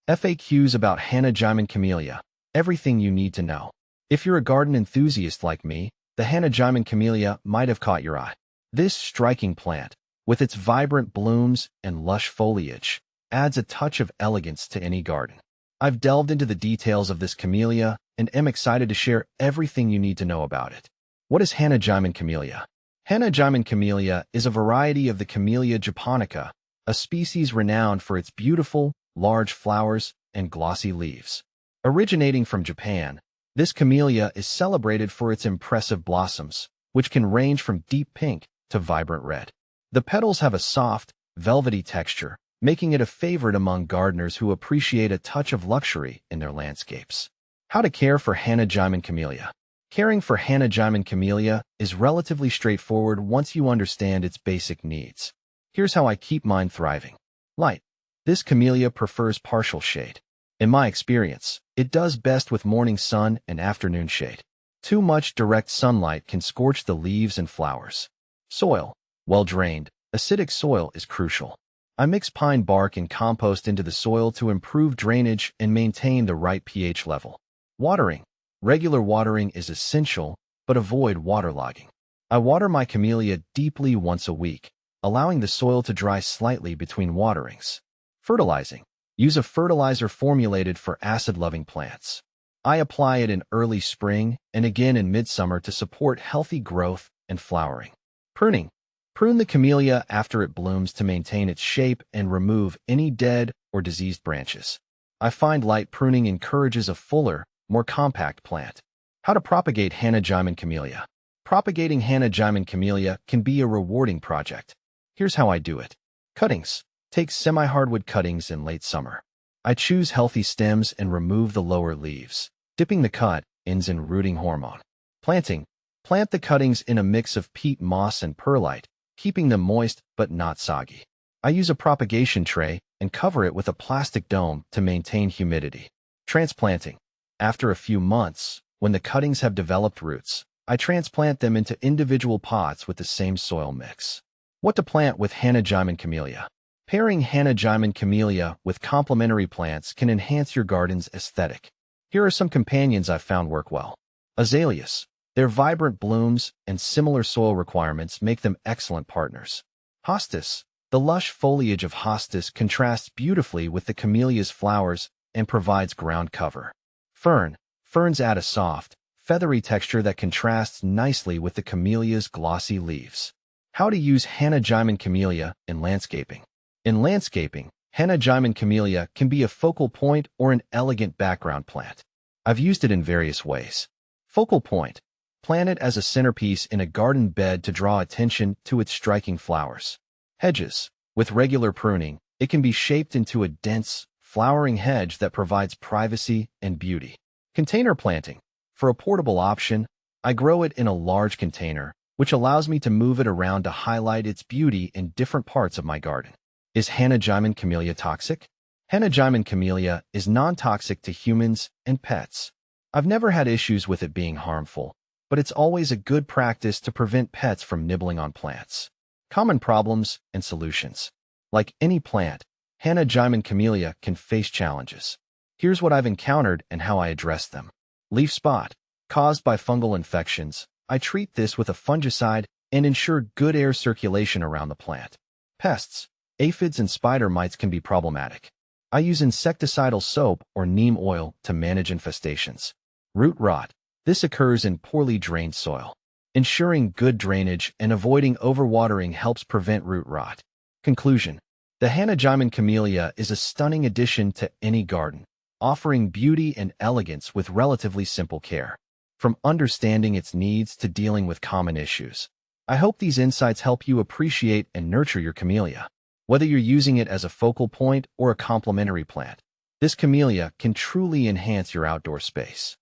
FAQs about Hana Jiman Camellia. Everything you need to know. If you're a garden enthusiast like me, the Hana Jiman Camellia might have caught your eye. This striking plant, with its vibrant blooms and lush foliage, adds a touch of elegance to any garden. I've delved into the details of this camellia and am excited to share everything you need to know about it. What is Hana Jiman Camellia? Hana Jiman Camellia is a variety of the Camellia japonica, a species renowned for its beautiful, large flowers and glossy leaves. Originating from Japan, this camellia is celebrated for its impressive blossoms, which can range from deep pink to vibrant red. The petals have a soft, velvety texture, making it a favorite among gardeners who appreciate a touch of luxury in their landscapes. How to care for Hana Jiman Camellia. Caring for Hana Jiman Camellia is relatively straightforward once you understand its basic needs. Here's how I keep mine thriving. Light. This camellia prefers partial shade. In my experience, it does best with morning sun and afternoon shade. Too much direct sunlight can scorch the leaves and flowers. Soil. Well-drained, acidic soil is crucial. I mix pine bark and compost into the soil to improve drainage and maintain the right pH level. Watering. Regular watering is essential, but avoid waterlogging. I water my camellia deeply once a week, allowing the soil to dry slightly between waterings. Fertilizing. Use a fertilizer formulated for acid-loving plants. I apply it in early spring and again in midsummer to support healthy growth and flowering. Pruning. Prune the camellia after it blooms to maintain its shape and remove any dead or diseased branches. I find light pruning encourages a fuller, more compact plant. How to propagate Hana Jiman Camellia. Propagating Hana Jiman Camellia can be a rewarding project. Here's how I do it. Cuttings. Take semi-hardwood cuttings in late summer. I choose healthy stems and remove the lower leaves. Dipping the cut ends in rooting hormone. Planting. Plant the cuttings in a mix of peat moss and perlite, keeping them moist but not soggy. I use a propagation tray and cover it with a plastic dome to maintain humidity. Transplanting. After a few months, when the cuttings have developed roots, I transplant them into individual pots with the same soil mix. What to plant with Hana Jiman Camellia. Pairing Hana Jiman Camellia with complementary plants can enhance your garden's aesthetic. Here are some companions I've found work well. Azaleas. Their vibrant blooms and similar soil requirements make them excellent partners. Hostas. The lush foliage of hostas contrasts beautifully with the camellia's flowers and provides ground cover. Fern. Ferns add a soft, feathery texture that contrasts nicely with the camellia's glossy leaves. How to use Hana Jiman Camellia in landscaping. In landscaping, Hana Jiman Camellia can be a focal point or an elegant background plant. I've used it in various ways. Focal point. Plant it as a centerpiece in a garden bed to draw attention to its striking flowers. Hedges. With regular pruning, it can be shaped into a dense, flowering hedge that provides privacy and beauty. Container planting. For a portable option, I grow it in a large container, which allows me to move it around to highlight its beauty in different parts of my garden. Is Hana Jiman Camellia toxic? Hana Jiman Camellia is non-toxic to humans and pets. I've never had issues with it being harmful, but it's always a good practice to prevent pets from nibbling on plants. Common problems and solutions. Like any plant, Hana Jiman Camellia can face challenges. Here's what I've encountered and how I address them. Leaf spot. Caused by fungal infections, I treat this with a fungicide and ensure good air circulation around the plant. Pests. Aphids and spider mites can be problematic. I use insecticidal soap or neem oil to manage infestations. Root rot. This occurs in poorly drained soil. Ensuring good drainage and avoiding overwatering helps prevent root rot. Conclusion. The Hana Jiman Camellia is a stunning addition to any garden, offering beauty and elegance with relatively simple care. From understanding its needs to dealing with common issues. I hope these insights help you appreciate and nurture your camellia. Whether you're using it as a focal point or a complementary plant, this camellia can truly enhance your outdoor space.